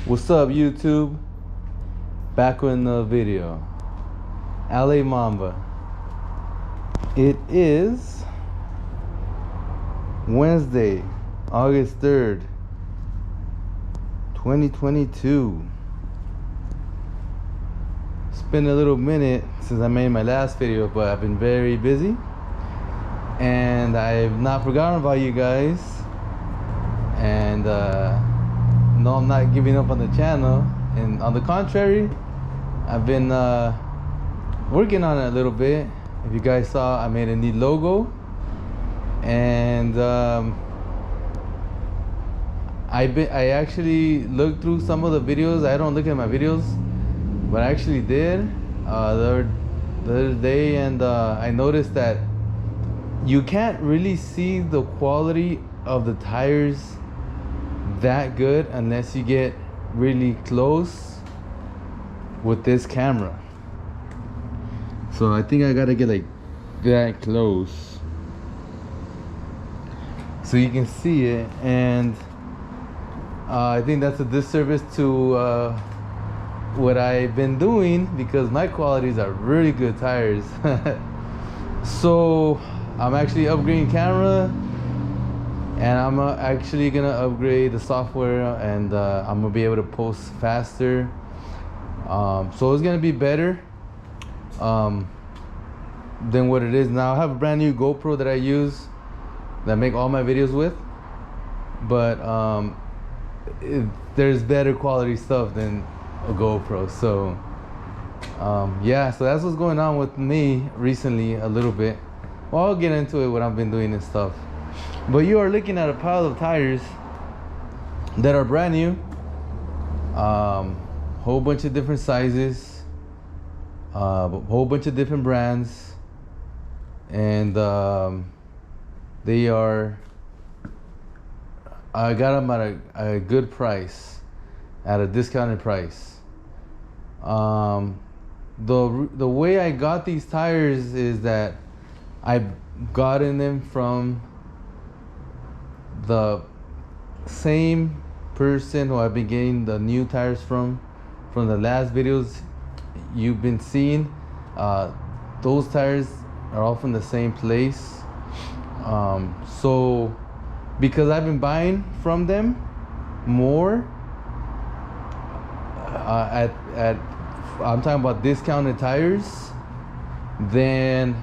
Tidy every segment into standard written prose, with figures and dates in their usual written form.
What's up, YouTube? Back with another video. LA Mamba. It is Wednesday, August 3rd, 2022. It's been a little minute since I made my last video, but I've been very busy and I've not forgotten about you guys. And no, I'm not giving up on the channel, and on the contrary, I've been working on it a little bit. If you guys saw, I made a neat logo, and I actually looked through some of the videos. I don't look at my videos, but I actually did the other day, and I noticed that you can't really see the quality of the tires that good unless you get really close with this camera. So I think I gotta get like that close so you can see it, and I think that's a disservice to what I've been doing, because my qualities are really good tires. So I'm actually upgrading camera, and I'm actually gonna upgrade the software, and I'm gonna be able to post faster. So it's gonna be better than what it is now. I have a brand new GoPro that I use, that I make all my videos with, but there's better quality stuff than a GoPro. So yeah, so that's what's going on with me recently a little bit. Well, I'll get into it, what I've been doing and stuff. But you are looking at a pile of tires that are brand new, whole bunch of different sizes, whole bunch of different brands, and they are, I got them at a good price, at a discounted price. The way I got these tires is that I gotten them from the same person who I've been getting the new tires from the last videos you've been seeing. Those tires are all from the same place. So because I've been buying from them more I'm talking about discounted tires, then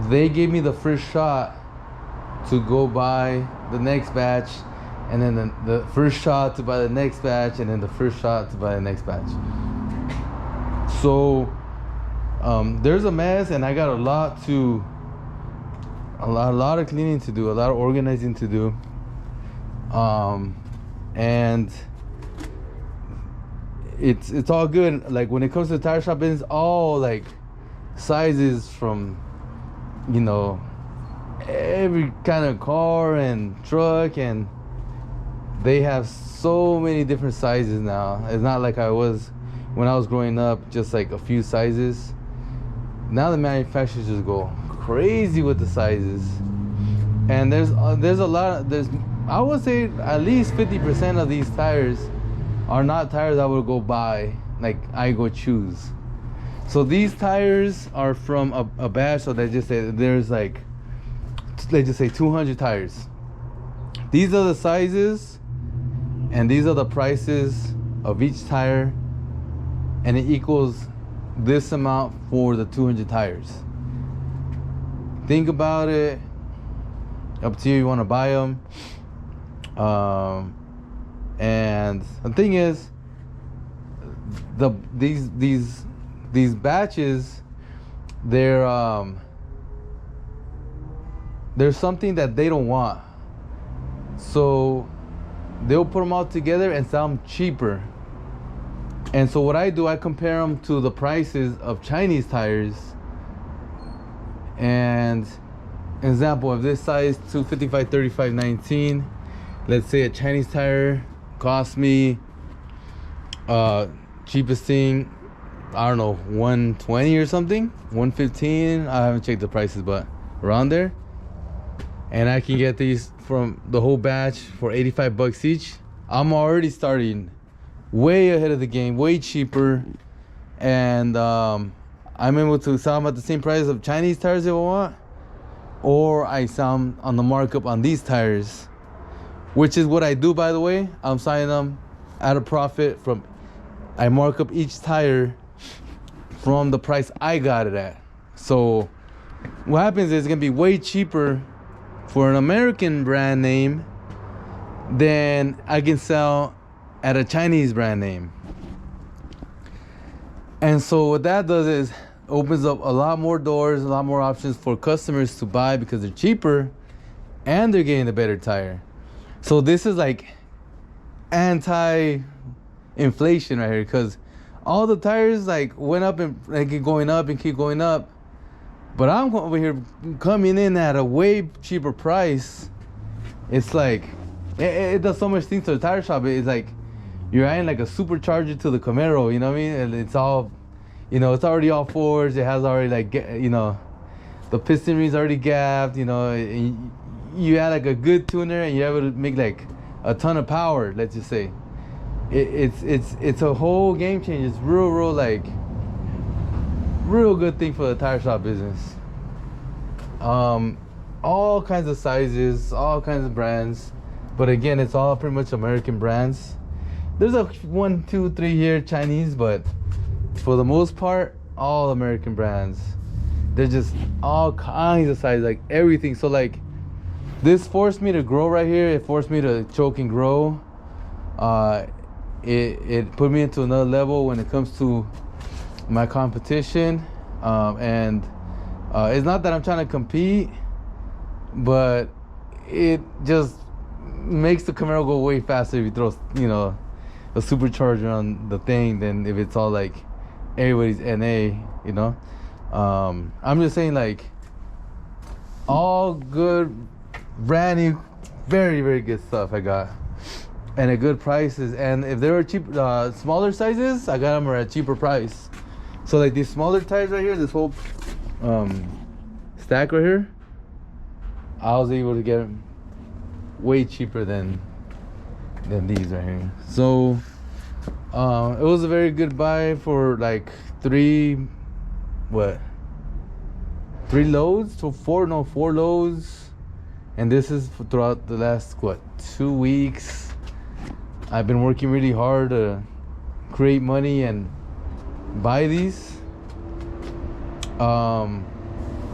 they gave me the first shot to go buy the next batch, and then the first shot to buy the next batch, and then the first shot to buy the next batch. So there's a mess, and I got a lot of cleaning to do, a lot of organizing to do, and it's all good. Like when it comes to the tire shop business, all like sizes from, you know, every kind of car and truck, and they have so many different sizes now. It's not like I was when I was growing up, just like a few sizes. Now the manufacturers just go crazy with the sizes, and there's a lot. I would say at least 50% of these tires are not tires I would go buy, like I go choose. So these tires are from a batch, so they just say there's like, let's just say 200 tires. These are the sizes, and these are the prices of each tire, and it equals this amount for the 200 tires. Think about it. Up to you want to buy them. And the thing is, these batches, there's something that they don't want, so they'll put them all together and sell them cheaper. And so what I do, I compare them to the prices of Chinese tires. And example, of this size, 255, 35, 19, let's say a Chinese tire cost me cheapest thing, I don't know, 120 or something, 115. I haven't checked the prices, but around there. And I can get these from the whole batch for 85 bucks each. I'm already starting way ahead of the game, way cheaper, and I'm able to sell them at the same price of Chinese tires if I want, or I sell them on the markup on these tires, which is what I do, by the way. I'm selling them at a profit from, I mark up each tire from the price I got it at. So what happens is it's gonna be way cheaper for an American brand name than I can sell at a Chinese brand name. And so what that does is opens up a lot more doors, a lot more options for customers to buy because they're cheaper and they're getting the better tire. So this is like anti-inflation right here, because all the tires like went up and like keep going up and keep going up, but I'm over here coming in at a way cheaper price. It's like it does so much things to the tire shop. It's like you're adding like a supercharger to the Camaro, you know what I mean? And it's all, you know, it's already all fours. It has already like, you know, the piston ring's already gapped, you know. And you add like a good tuner and you're able to make like a ton of power, let's just say. It's a whole game changer. It's real like real good thing for the tire shop business. All kinds of sizes, all kinds of brands, but again, it's all pretty much American brands. There's a 1, 2, 3 here Chinese, but for the most part, all American brands. They're just all kinds of sizes, like everything. So like this forced me to grow right here. It forced me to choke and grow. It put me into another level when it comes to my competition. And it's not that I'm trying to compete, but it just makes the Camaro go way faster if you throw, you know, a supercharger on the thing than if it's all like everybody's NA, you know. I'm just saying, like, all good, brand new, very, very good stuff I got, and at good prices. And if they were cheap, smaller sizes, I got them at a cheaper price. So like these smaller tires right here, this whole stack right here, I was able to get them way cheaper than these right here. So it was a very good buy for like three loads to four loads. And this is throughout the last 2 weeks. I've been working really hard to create money and buy these. And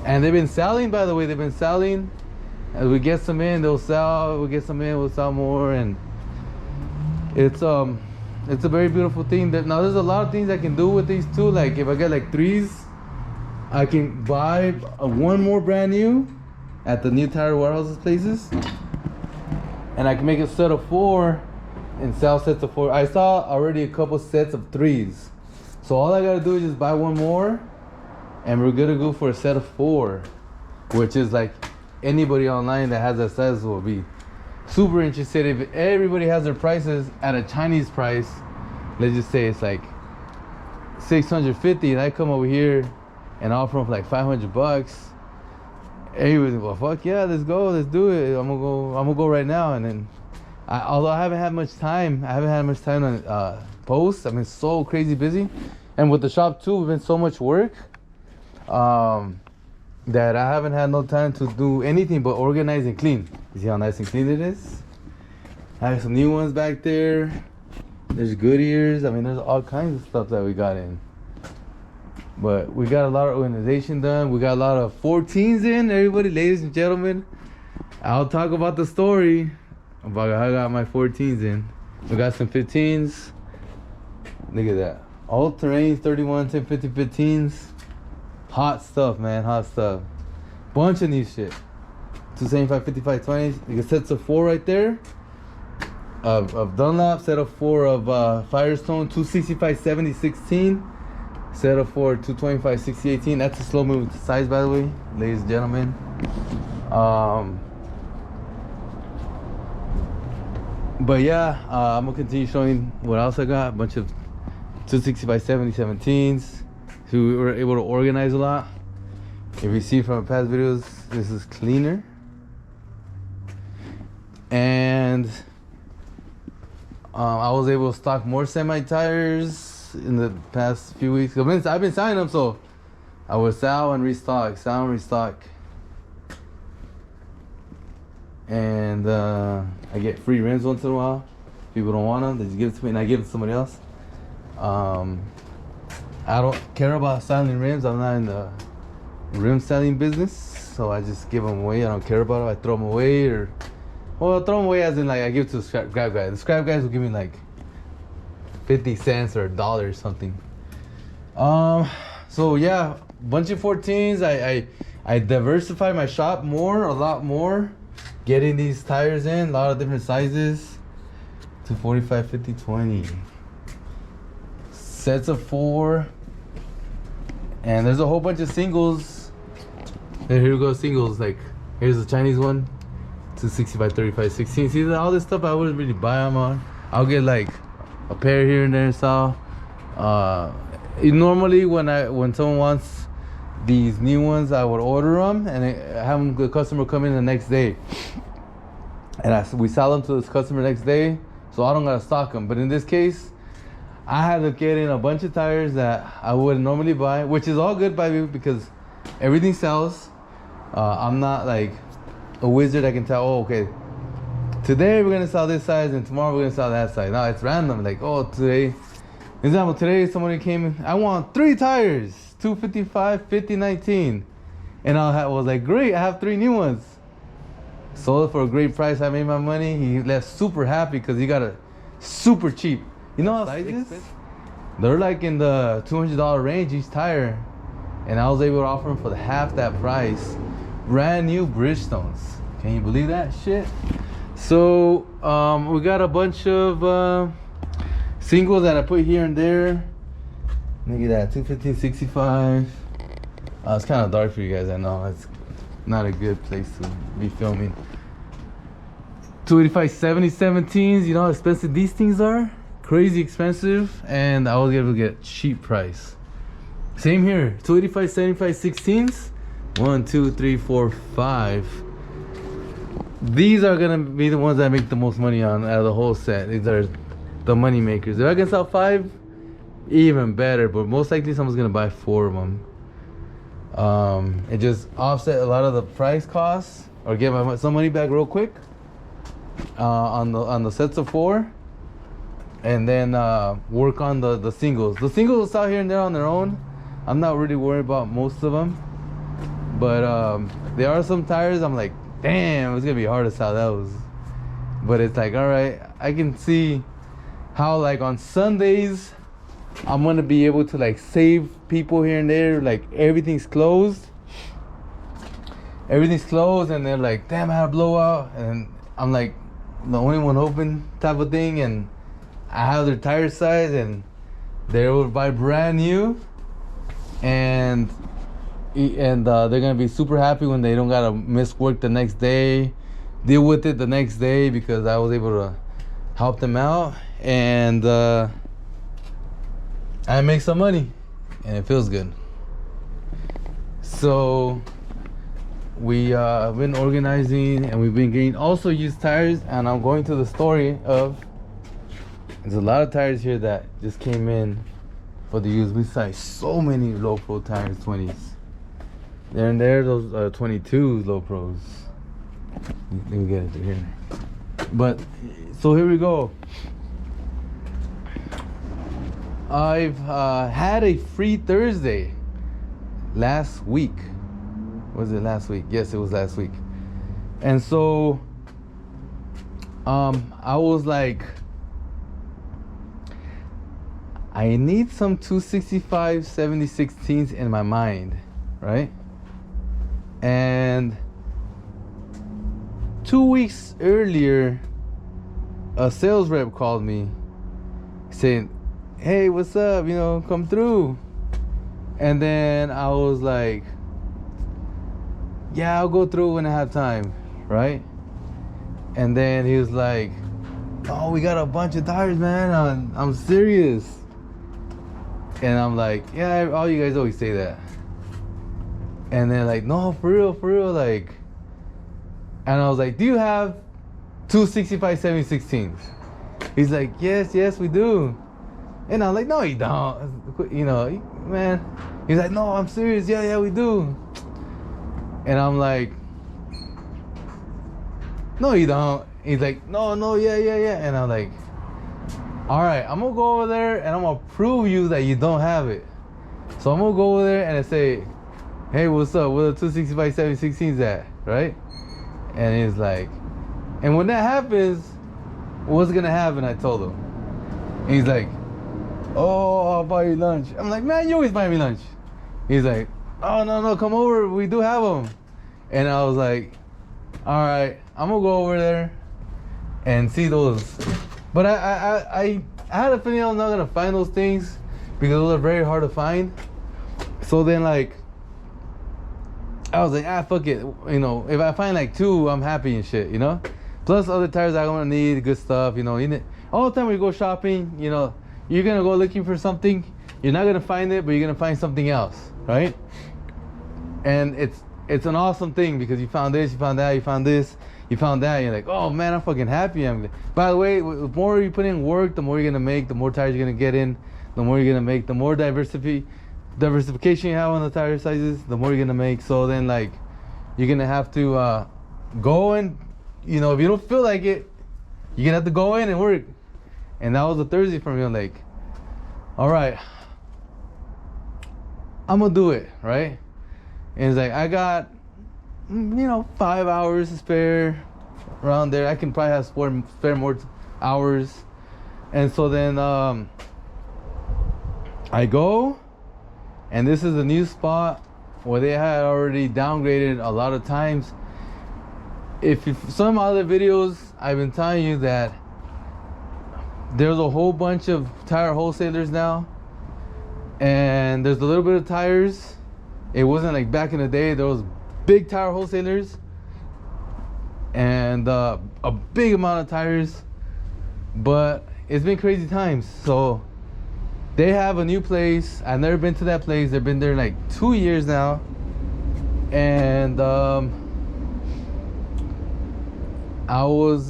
they've been selling, by the way. They've been selling. As we get some in, they'll sell. We get some in, we'll sell more. And it's a very beautiful thing. Now there's a lot of things I can do with these too. Like if I get like 3s, I can buy one more brand new at the new tire warehouses places, and I can make a set of 4 and sell sets of 4. I saw already a couple sets of 3s, so all I gotta do is just buy one more and we're gonna go for a set of 4, which is like anybody online that has that size will be super interested. If everybody has their prices at a Chinese price, let's just say it's like 650, and I come over here and offer them for like $500, everybody's like, well, fuck yeah, let's go, let's do it. I'm gonna go right now. And then although I haven't had much time on posts. I've been so crazy busy, and with the shop too, we've been so much work that I haven't had no time to do anything but organize and clean. You see how nice and clean it is? I have some new ones back there. There's Goodyears. I mean, there's all kinds of stuff that we got in. But we got a lot of organization done. We got a lot of 14s in, everybody, ladies and gentlemen. I'll talk about the story about how I got my 14s in. We got some 15s. Look at that. All terrain 31, 10, 50, 15s. Hot stuff, man. Hot stuff. Bunch of new shit. 275, 55, 20s. You can sets of 4 right there. Of Dunlop. Set of 4 of Firestone. 265, 70, 16. Set of 4, 225, 60, 18. That's a slow moving size, by the way, ladies and gentlemen. But yeah, I'm gonna continue showing what else I got. A bunch of 265, 70, 17s. So we were able to organize a lot. If you see from past videos, this is cleaner. And I was able to stock more semi tires in the past few weeks. I've been selling them, so I would sell and restock, sell and restock. And I get free rims once in a while. People don't want them, they just give it to me and I give it to somebody else. I don't care about selling rims. I'm not in the rim selling business, so I just give them away. I don't care about them. I throw them away, or well, throw them away as in like I give it to the scrap guys. The scrap guys will give me like 50 cents or $1 or something. So yeah, bunch of 14s. I diversify my shop more, a lot more, getting these tires in, a lot of different sizes. 245, 50, 20. Sets of 4. And there's a whole bunch of singles. Here we go, singles. Like, here's the Chinese one. 265, 35, 16. See, all this stuff I wouldn't really buy them on. I'll get like a pair here and there, so normally when someone wants these new ones, I would order them and have the customer come in the next day, and we sell them to this customer next day, so I don't gotta stock them. But in this case, I had to get in a bunch of tires that I wouldn't normally buy, which is all good by me because everything sells. I'm not like a wizard. I can tell, oh, okay, today we're gonna sell this size and tomorrow we're gonna sell that size. No, it's random. Like, oh, today, example, today somebody came in, I want 3 tires, 255, 50, 19. And was like, great, I have 3 new ones. Sold it for a great price. I made my money. He left super happy because he got it super cheap. You know how sizes? They're like in the $200 range each tire. And I was able to offer them for half that price. Brand new Bridgestones. Can you believe that shit? So we got a bunch of singles that I put here and there. Look at that, 215, 65. It's kind of dark for you guys, I know. It's not a good place to be filming. 285, 70, 17s. You know how expensive these things are? Crazy expensive. And I was able to get cheap price. Same here, 285, 75, 16s. 1, 2, 3, 4, 5. These are gonna be the ones I make the most money on out of the whole set. These are the money makers. If I can sell 5, even better. But most likely someone's gonna buy 4 of them. It just offset a lot of the price costs, or get some money back real quick on the sets of 4, and then work on the singles. The singles out here and there on their own. I'm not really worried about most of them, but there are some tires I'm like, damn, it's gonna be hard to sell those. But it's like, all right, I can see how like on Sundays I'm gonna be able to like save people here and there. Like everything's closed, and they're like, damn, I had a blowout, and I'm like the only one open type of thing, and I have their tire size, and they will buy brand new, and they're gonna be super happy when they don't gotta miss work the next day, deal with it the next day, because I was able to help them out, and I make some money, and it feels good. So we been organizing, and we've been getting also used tires, and I'm going to the story of, there's a lot of tires here that just came in for the used. We saw so many low pro tires, 20s. There and there, those 22 low pros. Let me get it through here. But so here we go. I've had a free Thursday last week. Was it last week? Yes, it was last week. And so I was like, I need some 265 70 16s in my mind, right? And 2 weeks earlier, a sales rep called me saying, hey, what's up, you know, come through. And then I was like, yeah, I'll go through when I have time, right? And then he was like, oh, we got a bunch of tires, man, I'm serious. And I'm like, yeah, all you guys always say that. And they're like, no, for real, like. And I was like, do you have 265 70 16s? He's like, yes, we do. And I'm like, no, you don't. You know, man. He's like, no, I'm serious. Yeah, we do. And I'm like, no, you don't. He's like, no, yeah. And I'm like, all right, I'm gonna go over there and I'm gonna prove you that you don't have it. So I'm gonna go over there and I say, hey, what's up? Where the 260 by 716's at, right? And he's like, and when that happens, what's gonna happen? I told him. And he's like, oh, I'll buy you lunch. I'm like, man, you always buy me lunch. He's like, oh, no, come over. We do have them. And I was like, all right, I'm gonna go over there and see those. But I had a feeling I was not gonna find those things because those are very hard to find. So then, like, I was like, fuck it. You know, if I find like 2, I'm happy and shit, you know? Plus other tires I'm gonna need, good stuff, you know. All the time we go shopping, you know, you're gonna go looking for something. You're not gonna find it, but you're gonna find something else, right? And it's an awesome thing because you found this, you found that, you found this, you found that. And you're like, oh man, I'm fucking happy. By the way, the more you put in work, the more you're gonna make, the more tires you're gonna get in, the more you're gonna make, the more diversification you have on the tire sizes, the more you're gonna make. So then, like, you're gonna have to go and, you know, if you don't feel like it, you're gonna have to go in and work. And that was a Thursday for me. I'm like, all right, I'm gonna do it, right? And it's like, I got, 5 hours to spare around there. I can probably have spare more hours. And so then I go, and this is a new spot where they had already downgraded a lot of times. If some other videos, I've been telling you that there's a whole bunch of tire wholesalers now, and there's a little bit of tires. It wasn't like back in the day. There was big tire wholesalers and a big amount of tires, but it's been crazy times. So they have a new place. I've never been to that place. They've been there like 2 years now, and I was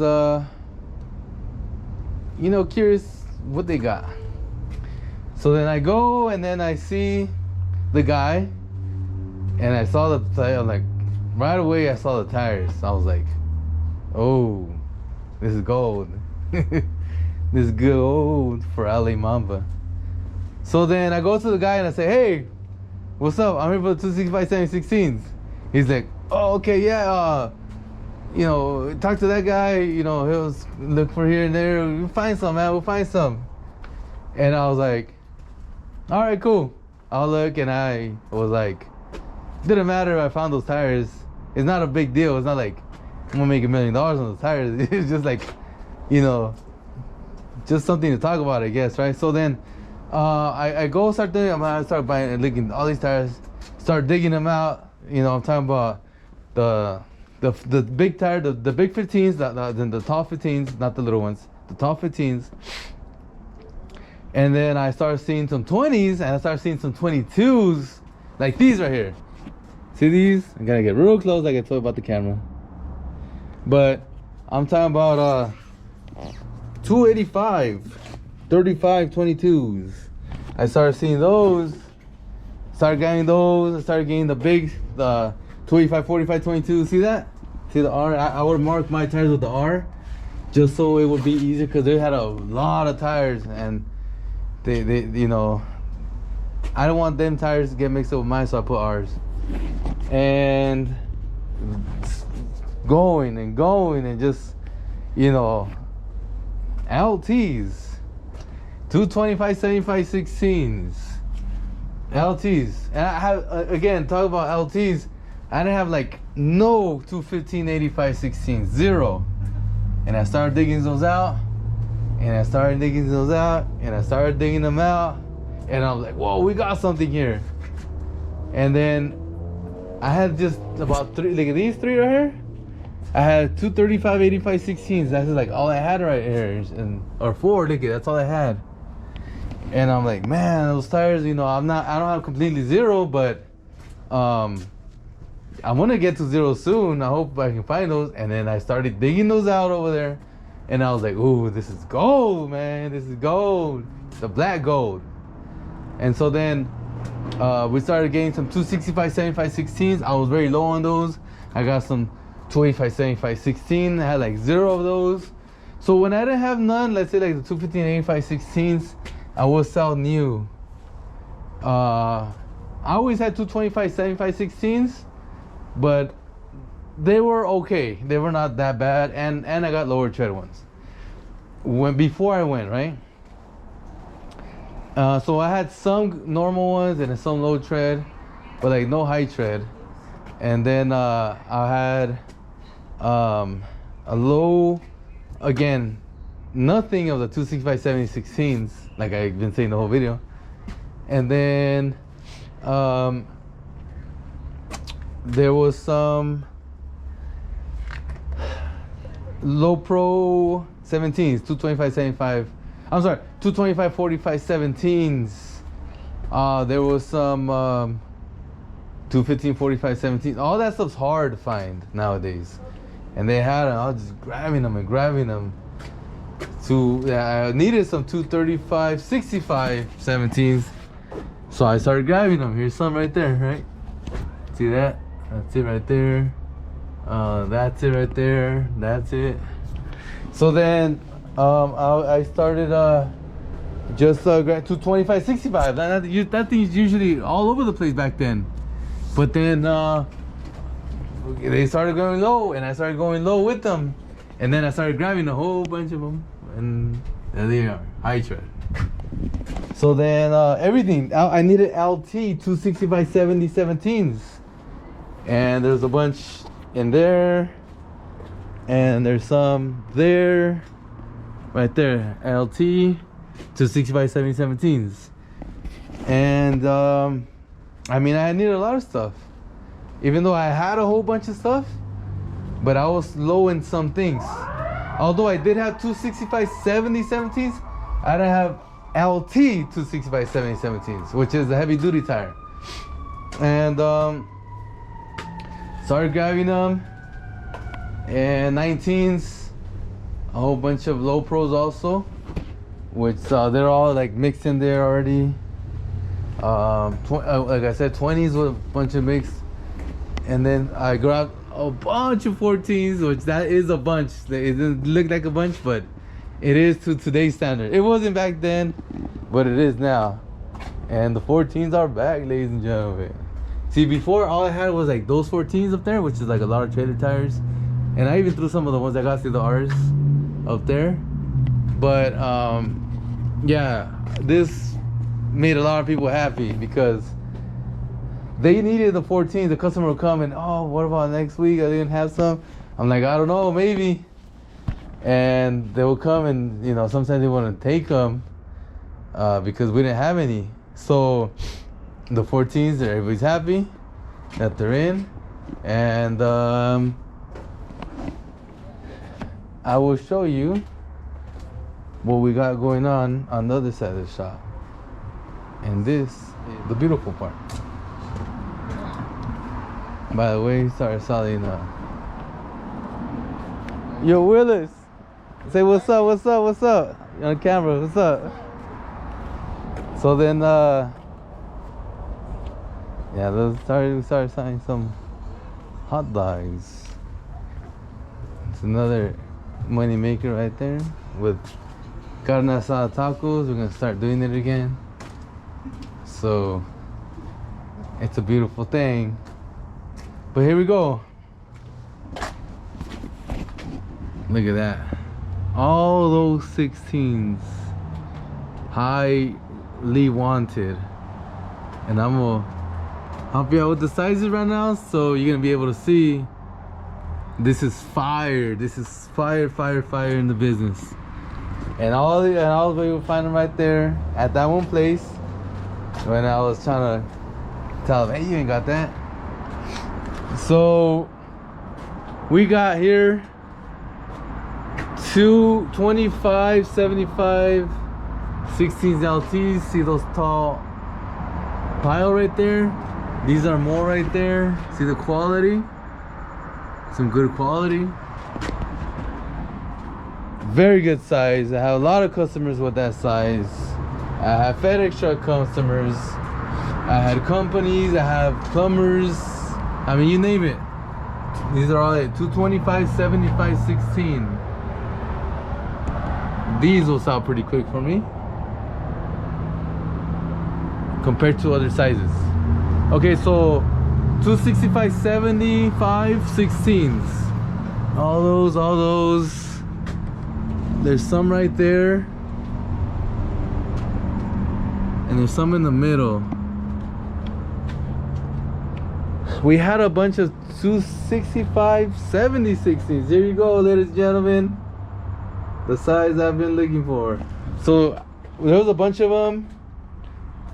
curious what they got. So then I go and then I see the guy, and I saw the tire. Like, right away I saw the tires. I was like, oh, this is gold. This is good old for LA Mamba. So then I go to the guy and I say, hey, what's up? I'm here for the 265 716s. He's like, oh, okay, yeah, talk to that guy, he'll look for here and there. We'll find some, man, we'll find some. And I was like, all right, cool. I'll look. And I was like, didn't matter if I found those tires. It's not a big deal. It's not like I'm gonna make $1 million on those tires. It's just like, just something to talk about, I guess, right? So then I go start buying and looking all these tires, start digging them out. I'm talking about the big tire, the big 15s, the tall 15s, not the little ones, the tall 15s. And then I started seeing some 20s, and I started seeing some 22s, like these right here. See these? I gotta get real close, like I told you about the camera. But I'm talking about 285, 35 22s. I started seeing those, started getting those. I started getting the 285, 45, 22. See that? See the R? I would mark my tires with the R just so it would be easier, because they had a lot of tires, and they I don't want them tires to get mixed up with mine, so I put R's. And going and just, LTs, 225, 75, 16s, LTs. And I have, again, talk about LTs, I didn't have like no 215, 85, 16s, zero. And I started digging those out, and I started digging them out, and I was like, whoa, we got something here. And then I had just about 3, look at these 3 right here. I had 235, 85, 16s. That's like all I had right here, or 4. Look at, that's all I had. And I'm like, man, those tires, I don't have completely zero, but I'm gonna get to zero soon. I hope I can find those. And then I started digging those out over there, And I was like, ooh, this is gold, man. This is gold. The black gold. And so then we started getting some 265 75 16s. I was very low on those. I got some 285 75 16. I had like 0 of those. So when I didn't have none, let's say like the 215 85 16s, I would sell new. I always had 225 75 16s, but they were okay. They were not that bad, and I got lower tread ones. Before I went, right? So I had some normal ones and some low tread, but like no high tread. And then I had a low, again, nothing of the 265 70 16s, like I've been saying the whole video. And then there was some low pro 17s, 225 75. I'm sorry, 225 45 17s. There was some 215 45 17. All that stuff's hard to find nowadays. And they had them. I was just grabbing them. I needed some 235 65 17s. So I started grabbing them. Here's some right there, right? See that? That's it right there. That's it right there. That's it. So then I started just 225 65. That thing's usually all over the place back then. But then they started going low, and I started going low with them. And then I started grabbing a whole bunch of them, and there they are, high tread. So then everything, I needed LT 265 70 17s. And there's a bunch in there, and there's some there, right there, LT 265 70 17s. And I mean, I needed a lot of stuff, even though I had a whole bunch of stuff, but I was low in some things. Although I did have 265 70 17s, I didn't have LT 265 70 17s, which is a heavy duty tire. And started grabbing them, and 19s, a whole bunch of low pros also, which they're all like mixed in there already. Like I said, 20s with a bunch of mix. And then I grabbed a bunch of 14s, which that is a bunch. It doesn't look like a bunch, but it is to today's standard. It wasn't back then, but it is now. And the 14s are back, ladies and gentlemen. See, before all I had was like those 14s up there, which is like a lot of trailer tires. And I even threw some of the ones I got through the R's up there. But yeah, this made a lot of people happy because they needed the 14s. The customer would come and, oh, what about next week? I didn't have some. I'm like, I don't know, maybe. And they will come, and you know, sometimes they want to take them because we didn't have any. So the 14s, everybody's happy that they're in. And I will show you what we got going on the other side of the shop. And this is the beautiful part. By the way, sorry, selling. Yo, Willis, say what's up, what's up, what's up? You're on camera, what's up? So then, yeah, we started selling some hot dogs. It's another money maker right there with carne asada tacos. We're gonna start doing it again. So it's a beautiful thing. But here we go. Look at that. All those 16s, highly wanted. And I'm gonna help you out with the sizes right now, so you're gonna be able to see. This is fire. This is fire, fire, fire in the business. And all of you will find them right there at that one place. When I was trying to tell them, hey, you ain't got that. So we got here 225 75 16s LTs. See those tall pile right there? These are more right there. See the quality? Some good quality. very good size. I have a lot of customers with that size. I have FedEx truck customers. I had companies. I have plumbers. I mean, you name it. These are all at 225, 75, 16. These will sell pretty quick for me compared to other sizes. Okay, so 265, 75, 16s. All those. There's some right there. And there's some in the middle. We had a bunch of 265, 70, 16s. Here you go, ladies and gentlemen. The size I've been looking for. So there was a bunch of them,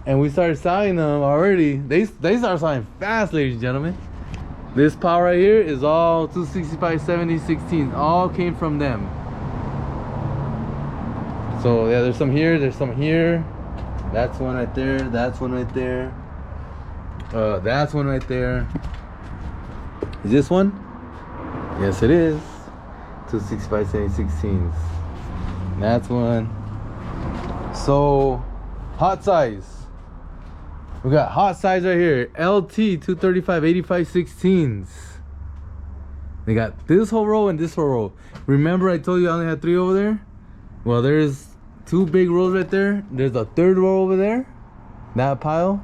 and we started selling them already. They started selling fast, ladies and gentlemen. This pile right here is all 265, 70, 16. All came from them. So yeah, there's some here, there's some here. That's one right there, that's one right there. That's one right there. Is this one? Yes, it is. 265, 70, 16s. That's one. So, hot size. We got hot size right here. LT 235, 85, 16s. They got this whole row and this whole row. Remember I told you I only had 3 over there? Well, there's 2 big rows right there. There's a 3rd row over there. That pile.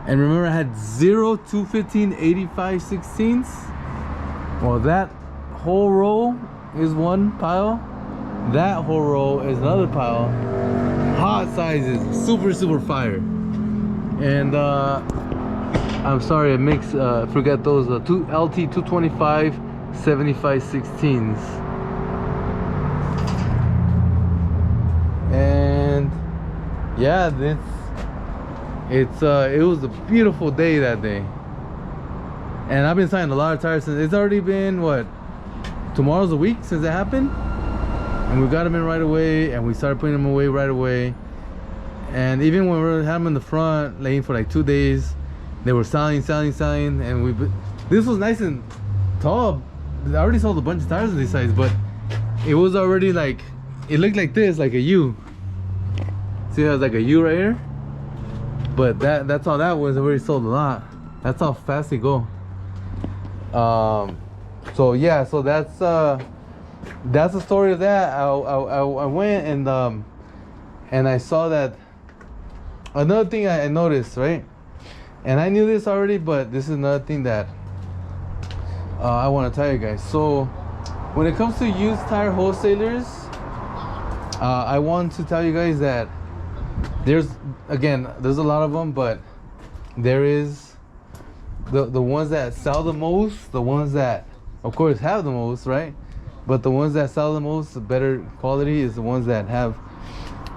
And remember I had 0, 215, 85, 16s? Well, that whole row is one pile. That whole row is another pile. Hot sizes, super fire. And I'm sorry, I forgot those LT 225, 75, 16s. And yeah, it was a beautiful day that day. And I've been signing a lot of tires since. It's already been what? Tomorrow's a week since it happened, and we got them in right away, and we started putting them away right away. And even when we had them in the front laying for like 2 days, they were selling, and this was nice and tall. I already sold a bunch of tires of this size, but it was already like, it looked like this, like a U. See how it's like a U right here? But that's all that was. I already sold a lot. That's how fast they go. So yeah, so that's the story of that. I went and I saw that. Another thing I noticed, right? And I knew this already, but this is another thing that I want to tell you guys. So when it comes to used tire wholesalers, I want to tell you guys that there's a lot of them, but there is the ones that sell the most, the ones that of course have the most, right? But the ones that sell the most, the better quality, is the ones that have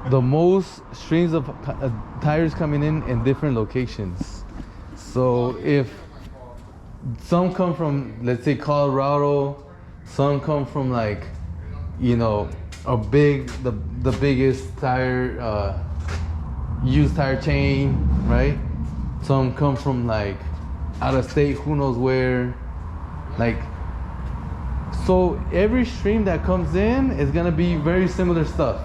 the most streams of tires coming in different locations. So if some come from, let's say, Colorado, some come from like, you know, the biggest tire used tire chain, right? Some come from like out of state, who knows where. Like, so every stream that comes in is gonna be very similar stuff,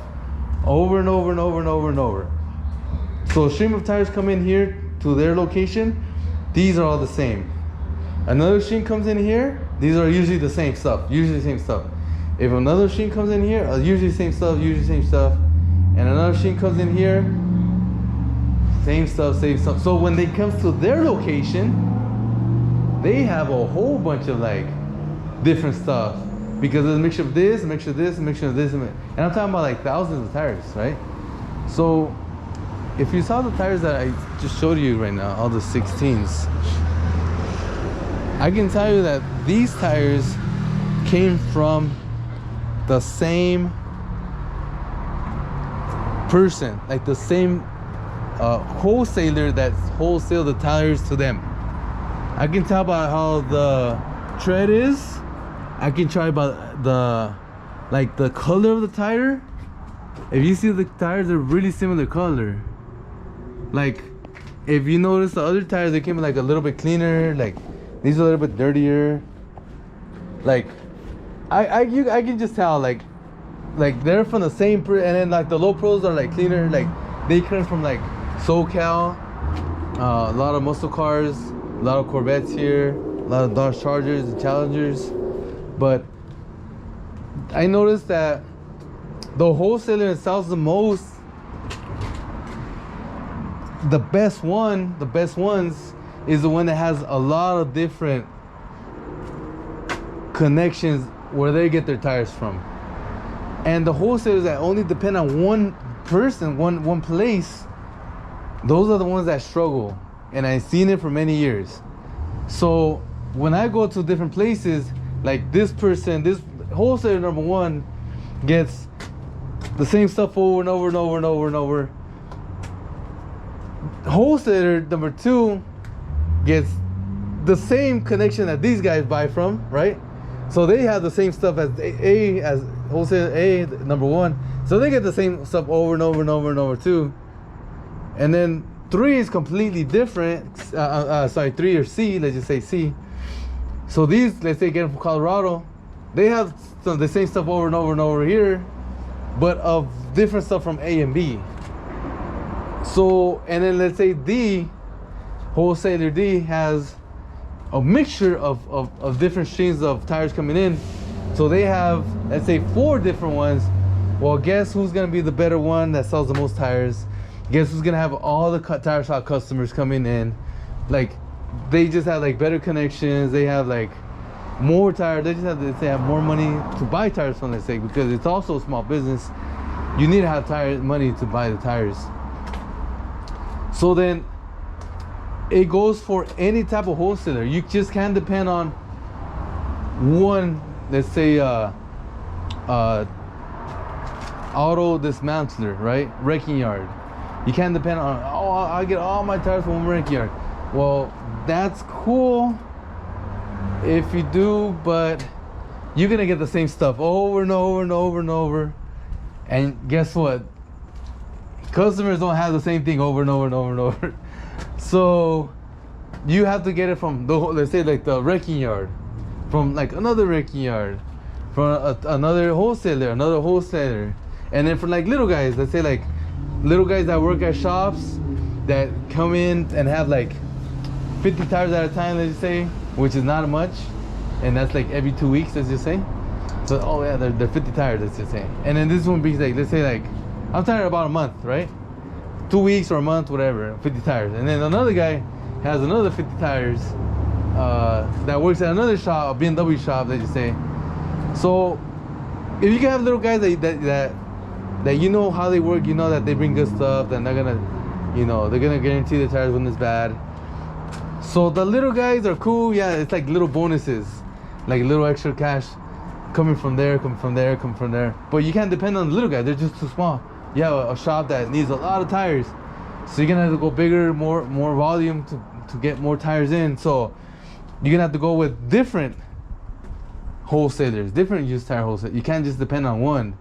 over and over and over and over and over. So a stream of tires come in here to their location, these are all the same. Another stream comes in here, these are usually the same stuff, If another stream comes in here, usually same stuff, and another stream comes in here, same stuff. So when they come to their location, they have a whole bunch of like different stuff, because there's a mixture of this, a mixture of this, a mixture of this, and I'm talking about like thousands of tires, right? So if you saw the tires that I just showed you right now, all the 16s, I can tell you that these tires came from the same person, like the same wholesaler that wholesaled the tires to them. I can tell by how the tread is. I can try about the color of the tire. If you see the tires are really similar color. Like if you notice the other tires, they came like a little bit cleaner, like these are a little bit dirtier. Like I can just tell like they're from the same and then like the low pros are like cleaner, like they come from like SoCal, a lot of muscle cars, a lot of Corvettes here, a lot of Dodge Chargers and Challengers. But I noticed that the wholesaler that sells the most, the best ones is the one that has a lot of different connections where they get their tires from. And the wholesalers that only depend on one person, one place, those are the ones that struggle. And I've seen it for many years. So when I go to different places, like this person, this wholesaler number one gets the same stuff over and over and over and over and over. Wholesaler number two gets the same connection that these guys buy from, right? So they have the same stuff as as wholesaler A number one. So they get the same stuff over and over and over and over too. And then three is completely different. Sorry, three or C, let's just say C. So these, let's say, get them from Colorado, they have the same stuff over and over and over here, but of different stuff from A and B. So, and then let's say D, wholesaler D has a mixture of different streams of tires coming in. So they have, let's say, 4 different ones. Well, guess who's gonna be the better one that sells the most tires? Guess who's gonna have all the tire shop customers coming in? Like, they just have like better connections. They have like more tires. They just have more money to buy tires from, let's say, because it's also a small business. You need to have money to buy the tires. So then it goes for any type of wholesaler. You just can't depend on one, let's say, auto dismantler, right? Wrecking yard. You can't depend on, oh, I get all my tires from one wrecking yard. Well, that's cool if you do, but you're gonna get the same stuff over and over and over and over. And guess what? Customers don't have the same thing over and over and over and over. So you have to get it from the, let's say, like the wrecking yard, from like another wrecking yard, from another wholesaler, and then for like little guys, let's say like little guys that work at shops that come in and have like 50 tires at a time, let's just say, which is not much, and that's like every 2 weeks, let's just say. So, oh yeah, they're 50 tires, let's just say. And then this one be like, let's say like, I'm tired about a month, right? 2 weeks or a month, whatever, 50 tires. And then another guy has another 50 tires that works at another shop, a BMW shop, let's just say. So if you can have little guys that you know how they work, you know that they bring good stuff, then they're gonna, you know, they're gonna guarantee the tires when it's bad. So the little guys are cool, yeah, it's like little bonuses, like little extra cash coming from there, coming from there, coming from there. But you can't depend on the little guys, they're just too small. You have a shop that needs a lot of tires, so you're gonna have to go bigger, more volume to get more tires in. So you're gonna have to go with different wholesalers, different used tire wholesalers. You can't just depend on one.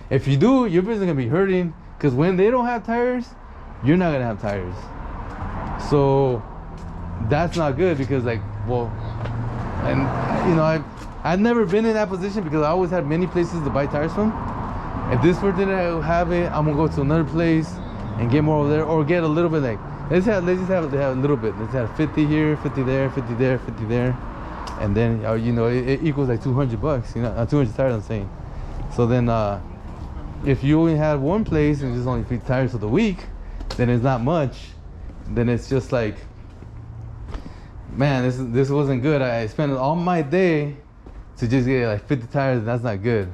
If you do, your business is gonna be hurting, because when they don't have tires, you're not gonna have tires. So that's not good, because like, well, and you know, I've never been in that position, because I always had many places to buy tires from. If this one didn't have it, I'm gonna go to another place and get more over there, or get a little bit, like let's just have a little bit. Let's have 50 here, 50 there, 50 there, 50 there, and then you know, it equals like $200, you know, 200 tires, I'm saying. So then if you only have one place and just only 50 tires for the week, then it's not much. Then it's just like, man, this wasn't good. I spent all my day to just get like 50 tires, and that's not good.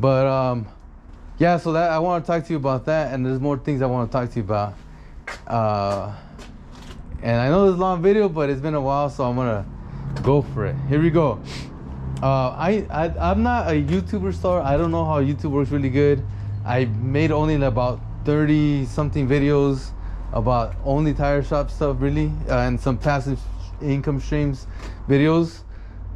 But yeah, so that I want to talk to you about that, and there's more things I want to talk to you about. And I know this is a long video, but it's been a while, so I'm gonna go for it. Here we go. I'm not a YouTuber star. I don't know how YouTube works really good. I made only about 30 something videos about only tire shop stuff, really, and some passive income streams videos.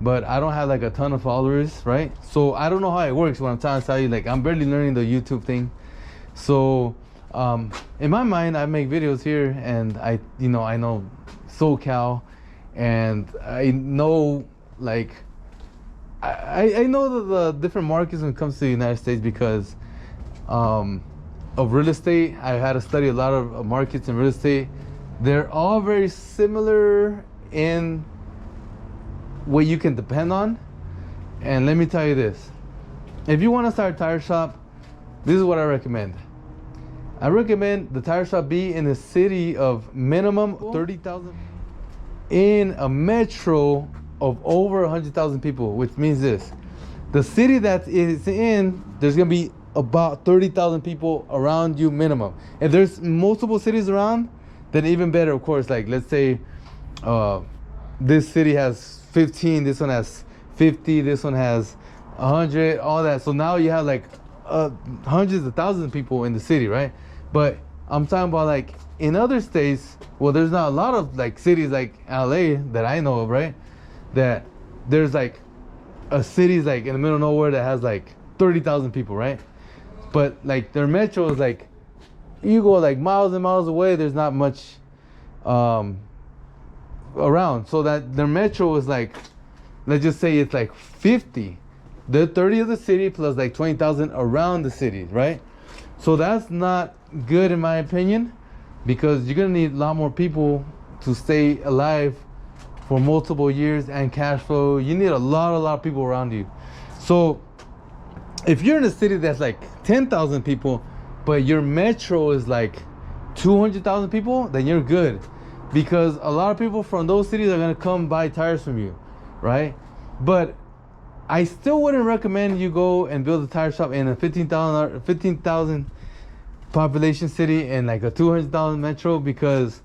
But I don't have like a ton of followers, right? So I don't know how it works. What I'm trying to tell you, like, I'm barely learning the YouTube thing. So in my mind, I make videos here, and I know SoCal, and I know like I know the different markets when it comes to the United States because of real estate. I had to study a lot of markets in real estate. They're all very similar in what you can depend on. And let me tell you this. If you want to start a tire shop, this is what I recommend. I recommend the tire shop be in a city of minimum 30,000, in a metro of over 100,000 people, which means this. The city that it's in, there's going to be about 30,000 people around you minimum. If there's multiple cities around, then even better, of course. Like, let's say this city has 15, this one has 50, this one has 100, all that. So now you have like hundreds of thousands of people in the city, right? But I'm talking about like in other states, well, there's not a lot of like cities like LA that I know of, right? That there's like a city's like in the middle of nowhere that has like 30,000 people, right? But like their metro is like, you go like miles and miles away, there's not much around. So that their metro is like, let's just say it's like 50. The 30 of the city plus like 20,000 around the city, right? So that's not good in my opinion, because you're gonna need a lot more people to stay alive for multiple years and cash flow. You need a lot of people around you. So if you're in a city that's like 10,000 people, but your metro is like 200,000 people, then you're good, because a lot of people from those cities are gonna come buy tires from you, right? But I still wouldn't recommend you go and build a tire shop in a 15,000 population city and like a 200,000 metro, because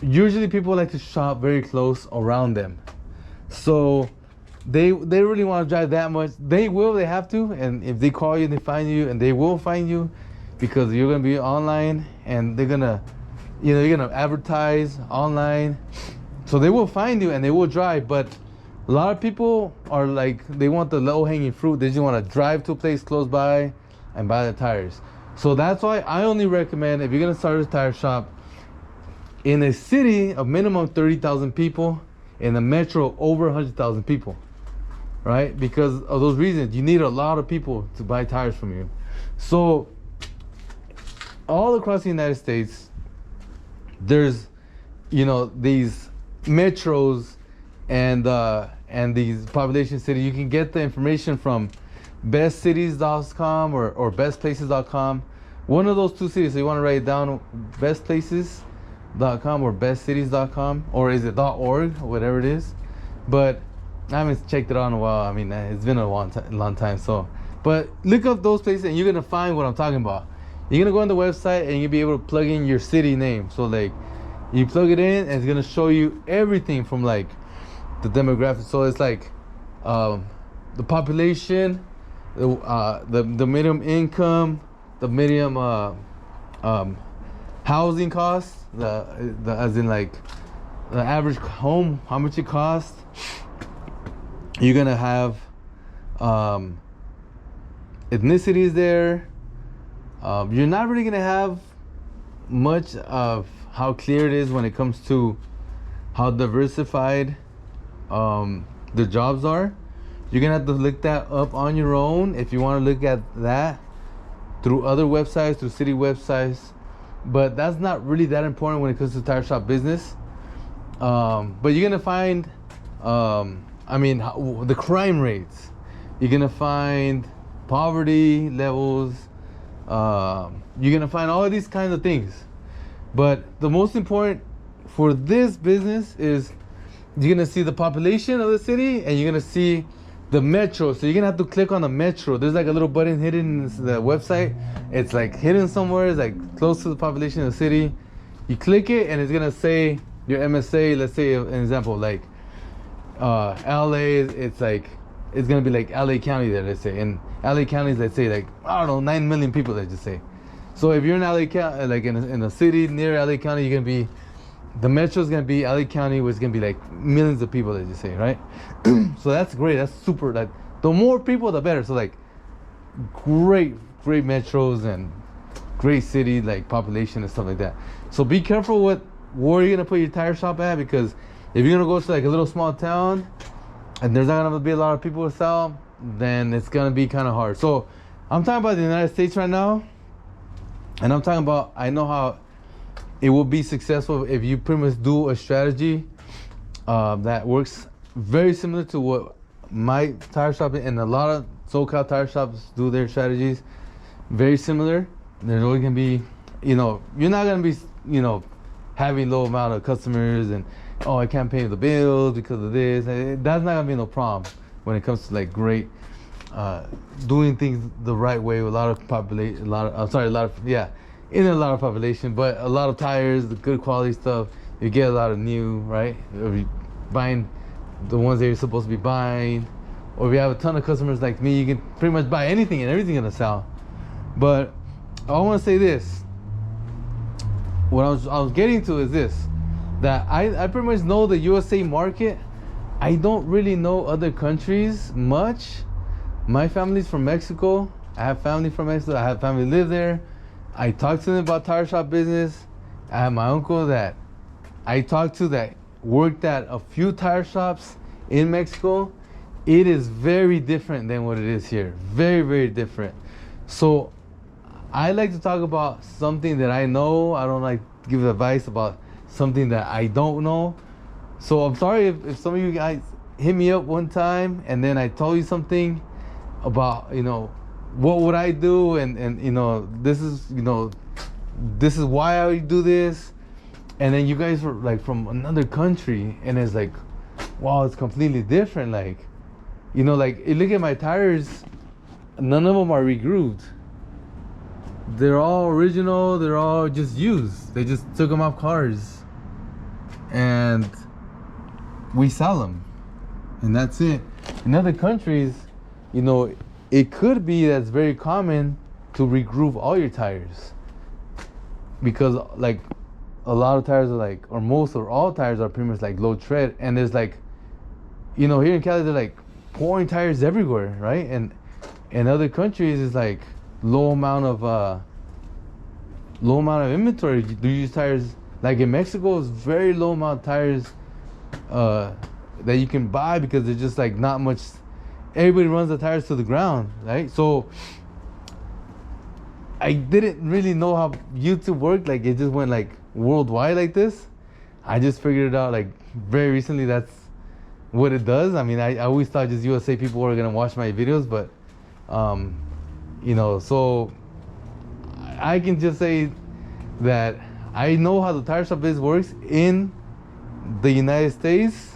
usually people like to shop very close around them. So they really want to drive that much. They have to. And if they call you, they find you, and they will find you, because you're going to be online and they're going to, you're going to advertise online. So they will find you and they will drive. But a lot of people are like, they want the low hanging fruit. They just want to drive to a place close by and buy the tires. So that's why I only recommend, if you're going to start a tire shop in a city of minimum 30,000 people, in a metro over 100,000 people, right? Because of those reasons, you need a lot of people to buy tires from you. So all across the United States, there's, these metros and these population cities. You can get the information from bestcities.com or bestplaces.com. One of those two cities. So you want to write it down, bestplaces.com or bestcities.com, or is it .org, whatever it is. But I haven't checked it out in a while. I mean, it's been a long time. So, but look up those places and you're gonna find what I'm talking about. You're gonna go on the website and you'll be able to plug in your city name. So like, you plug it in and it's gonna show you everything from like the demographics. So it's like the population, the minimum income, the minimum housing costs, as in like the average home, how much it costs. You're gonna have ethnicities there. You're not really gonna have much of how clear it is when it comes to how diversified the jobs are. You're gonna have to look that up on your own if you want to look at that through other websites, through city websites. But that's not really that important when it comes to tire shop business. But you're gonna find, the crime rates. You're gonna find poverty levels. You're gonna find all of these kinds of things. But the most important for this business is you're gonna see the population of the city and you're gonna see the metro. So you're gonna have to click on the metro. There's like a little button hidden in the website. It's like hidden somewhere. It's like close to the population of the city. You click it and it's gonna say your MSA. Let's say an example like LA. It's gonna be like LA County there. Let's say in LA County, let's say like 9 million people. Let's just say. So if you're in LA County, like in a city near LA County, you're gonna be, the metro is gonna be LA County, which is gonna be like millions of people, let's just say, right? So that's great. That's super. Like the more people, the better. So like great metros and great city like population and stuff like that. So be careful where you're gonna put your tire shop at, because if you're gonna go to like a little small town and there's not gonna be a lot of people to sell, then it's gonna be kind of hard. So I'm talking about the United States right now, and I'm talking about, I know how it will be successful if you pretty much do a strategy that works very similar to what my tire shop and a lot of SoCal tire shops do their strategies. Very similar. There's always gonna be, you're not gonna be, having low amount of customers and, oh, I can't pay the bills because of this. That's not gonna be no problem when it comes to like great, doing things the right way with a lot of population, in a lot of population, but a lot of tires, the good quality stuff. You get a lot of new, right? Or you buying the ones that you're supposed to be buying, or if you have a ton of customers like me, you can pretty much buy anything and everything's gonna sell. But I want to say this. What I was getting to is this, that I pretty much know the USA market. I don't really know other countries much. My family's from Mexico. I have family from Mexico. I have family live there. I talked to them about tire shop business. I have my uncle that I talked to that worked at a few tire shops in Mexico. It is very different than what it is here. Very, very different. So I like to talk about something that I know. I don't like to give advice about something that I don't know. So I'm sorry if some of you guys hit me up one time and then I told you something about, what would I do, and this is why I would do this, and then you guys were like from another country and it's like, wow, it's completely different. Like, like you look at my tires, none of them are regrooved. They're all original. They're all just used. They just took them off cars and we sell them, and that's it. In other countries, it could be that's very common to regroove all your tires, because like a lot of tires are like, or most or all tires are pretty much like low tread, and there's like, here in Cali they're like pouring tires everywhere, right? And in other countries it's like low amount of inventory. Do you use tires? Like in Mexico, it's very low amount of tires that you can buy, because there's just like not much. Everybody runs the tires to the ground, right? So I didn't really know how YouTube worked. Like it just went like worldwide like this. I just figured it out like very recently. That's what it does. I mean, I always thought just USA people were gonna watch my videos, but so I can just say that I know how the tire shop business works in the United States.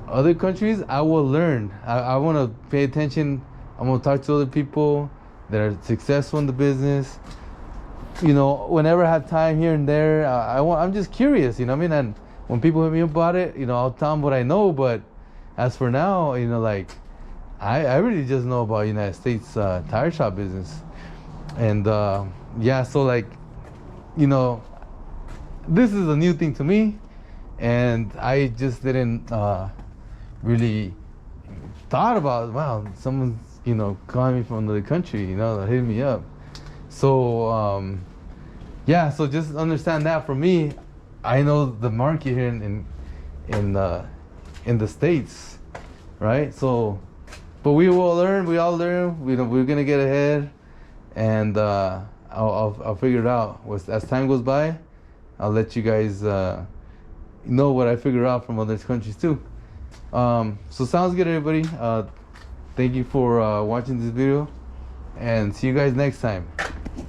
Other countries, I will learn. I want to pay attention. I'm going to talk to other people that are successful in the business. Whenever I have time here and there, I'm just curious, And when people hit me up about it, I'll tell them what I know. But as for now, like, I really just know about United States tire shop business. And so like, this is a new thing to me, and I just didn't really thought about, wow, someone's calling me from another country, hitting me up. So so just understand that. For me, I know the market here in the States, right? So, but we will learn. We all learn. We're gonna get ahead, and I'll figure it out. As time goes by, I'll let you guys know what I figure out from other countries too. So sounds good, everybody. Thank you for watching this video, and see you guys next time.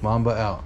Mamba out.